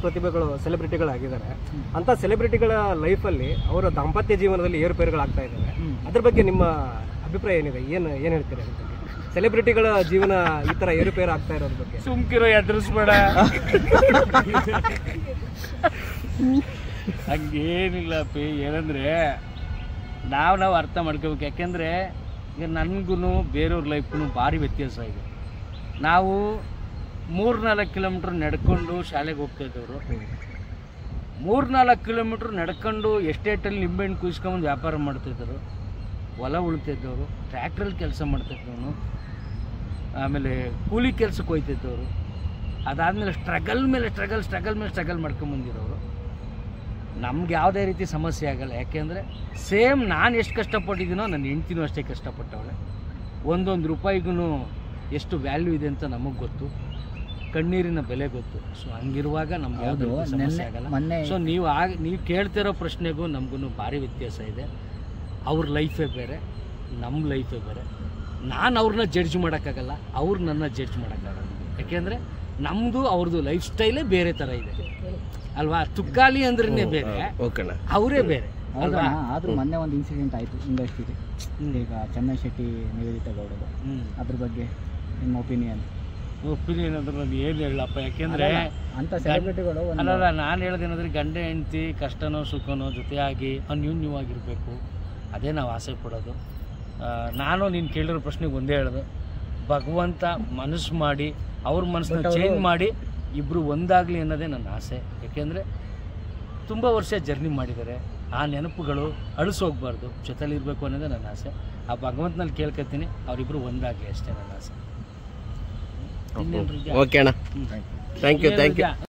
ಪ್ರತಿಭೆಗಳು ಸೆಲೆಬ್ರಿಟಿಗಳಾಗಿದ್ದಾರೆ. ಅಂತ ಸೆಲೆಬ್ರಿಟಿಗಳ ಲೈಫಲ್ಲಿ ಅವರ ದಾಂಪತ್ಯ ಜೀವನದಲ್ಲಿ ಏರುಪೇರುಗಳಾಗ್ತಾ ಇದ್ದಾವೆ. ಅದ್ರ ಬಗ್ಗೆ ನಿಮ್ಮ ಅಭಿಪ್ರಾಯ ಏನಿದೆ? ಏನು ಹೇಳ್ತೀರಿ ಅದ್ರ ಬಗ್ಗೆ? ಸೆಲೆಬ್ರಿಟಿಗಳ ಜೀವನ ಈ ತರ ಏರುಪೇರು ಆಗ್ತಾ ಇರೋದ್ರ ಬಗ್ಗೆ. ಸುಮ್ಕಿರೋ, ಎದುರಿಸ್ಬೇಡ. ಹಂಗೇನಿಲ್ಲ ಪಿ. ಏನಂದ್ರೆ ನಾವು ಅರ್ಥ ಮಾಡ್ಕೋಬೇಕು. ಯಾಕೆಂದರೆ ಈಗ ನನಗೂ ಬೇರೆಯವ್ರ ಲೈಫ್ಗೂ ಭಾರಿ ವ್ಯತ್ಯಾಸ ಇದೆ. ನಾವು 3-4 ಕಿಲೋಮೀಟ್ರ್ ನಡ್ಕೊಂಡು ಶಾಲೆಗೆ ಹೋಗ್ತಾಯಿದ್ದವರು 3-4 ಕಿಲೋಮೀಟ್ರ್ ನಡ್ಕೊಂಡು ಎಸ್ಟೇಟಲ್ಲಿ ನಿಂಬೆಹಣ್ಣು ಕುಯ್ಸ್ಕೊಂಬಂದು ವ್ಯಾಪಾರ ಮಾಡ್ತಾಯಿದ್ದರು. ಹೊಲ ಉಳ್ತಿದ್ದವರು, ಟ್ರ್ಯಾಕ್ಟ್ರಲ್ಲಿ ಕೆಲಸ ಮಾಡ್ತಾಯಿದ್ದವನು, ಆಮೇಲೆ ಕೂಲಿ ಕೆಲಸಕ್ಕೆ ಹೋಗ್ತಿದ್ದವರು, ಅದಾದಮೇಲೆ ಸ್ಟ್ರಗಲ್ ಮೇಲೆ ಸ್ಟ್ರಗಲ್ ಮಾಡ್ಕೊಂಬಂದಿರೋರು. ನಮ್ಗೆ ಯಾವುದೇ ರೀತಿ ಸಮಸ್ಯೆ ಆಗಲ್ಲ. ಯಾಕೆಂದರೆ ಸೇಮ್ ನಾನು ಎಷ್ಟು ಕಷ್ಟಪಟ್ಟಿದ್ದೀನೋ ನನ್ನ ಹೆಂಡ್ತಿನೂ ಅಷ್ಟೇ ಕಷ್ಟಪಟ್ಟವಳೆ. ಒಂದೊಂದು ರೂಪಾಯಿಗೂ ಎಷ್ಟು ವ್ಯಾಲ್ಯೂ ಇದೆ ಅಂತ ನಮಗೆ ಗೊತ್ತು, ಕಣ್ಣೀರಿನ ಬೆಲೆ ಗೊತ್ತು. ಸೊ ಹಂಗಿರುವಾಗ ನಮ್ಗೆ ಯಾವುದೇ ಸಮಸ್ಯೆ ಆಗಲ್ಲ. ಸೊ ನೀವು ಕೇಳ್ತಿರೋ ಪ್ರಶ್ನೆಗೂ ನಮಗೂ ಭಾರಿ ವ್ಯತ್ಯಾಸ ಇದೆ. ಅವ್ರ ಲೈಫೇ ಬೇರೆ, ನಮ್ಮ ಲೈಫೇ ಬೇರೆ. ನಾನು ಅವ್ರನ್ನ ಜಡ್ಜ್ ಮಾಡೋಕ್ಕಾಗಲ್ಲ, ಅವ್ರು ನನ್ನ ಜಡ್ಜ್ ಮಾಡೋಕ್ಕಾಗಲ್ಲ. ಯಾಕೆಂದರೆ ನಮ್ಮದು ಅವ್ರದ್ದು ಲೈಫ್ ಸ್ಟೈಲೇ ಬೇರೆ ಥರ ಇದೆ ಅಲ್ವಾ? ತುಕ್ಕಾಲಿ ಅಂದ್ರೇ ಬೇರೆ, ಅವರೇ ಬೇರೆ ಅಲ್ವಾ? ಆದರೂ ಮೊನ್ನೆ ಒಂದು ಇನ್ಸಿಡೆಂಟ್ ಆಯಿತು ಇಂಡಸ್ಟ್ರಿಗೆ. ಈಗ ಚೆನ್ನೈ ಶೆಟ್ಟಿ, ನಿವೇದಿತಾ ಗೌಡರು, ಅದ್ರ ಬಗ್ಗೆ ನಿಮ್ಮ ಒಪಿನಿಯನ್ ಅಂದ್ರೆ ನಾನು ಏನು ಹೇಳಪ್ಪ. ಯಾಕೆಂದರೆ ಅಂಥ ಸೆಲೆಬ್ರಿಟಿಗಳು ಅಲ್ಲ, ನಾನು ಹೇಳೋದೇನಂದ್ರೆ ಗಂಡ ಹೆಂಡ್ತಿ ಕಷ್ಟನೋ ಸುಖನೋ ಜೊತೆಯಾಗಿ ಅನ್ಯೂನ್ಯವಾಗಿರಬೇಕು. ಅದೇ ನಾವು ಆಸೆ ಪಡೋದು. ನಾನು ನೀನು ಕೇಳಿರೋ ಪ್ರಶ್ನೆಗೆ ಒಂದೇ ಹೇಳೋದು, ಭಗವಂತ ಮನಸ್ಸು ಮಾಡಿ ಅವ್ರ ಮನಸ್ಸನ್ನ ಚೇಂಜ್ ಮಾಡಿ ಇಬ್ಬರು ಒಂದಾಗಲಿ ಅನ್ನೋದೇ ನನ್ನ ಆಸೆ. ಯಾಕೆಂದರೆ ತುಂಬ ವರ್ಷ ಜರ್ನಿ ಮಾಡಿದ್ದಾರೆ. ಆ ನೆನಪುಗಳು ಅಳಿಸೋಗ್ಬಾರ್ದು, ಜೊತೆಲಿರಬೇಕು ಅನ್ನೋದೇ ನನ್ನ ಆಸೆ. ಆ ಭಗವಂತನಲ್ಲಿ ಕೇಳ್ಕೊತೀನಿ, ಅವರಿಬ್ಬರು ಒಂದಾಗಲಿ ಅಷ್ಟೇ ನನ್ನ ಆಸೆ. ಓಕೆ ಅಣ್ಣ, ಥ್ಯಾಂಕ್ ಯು.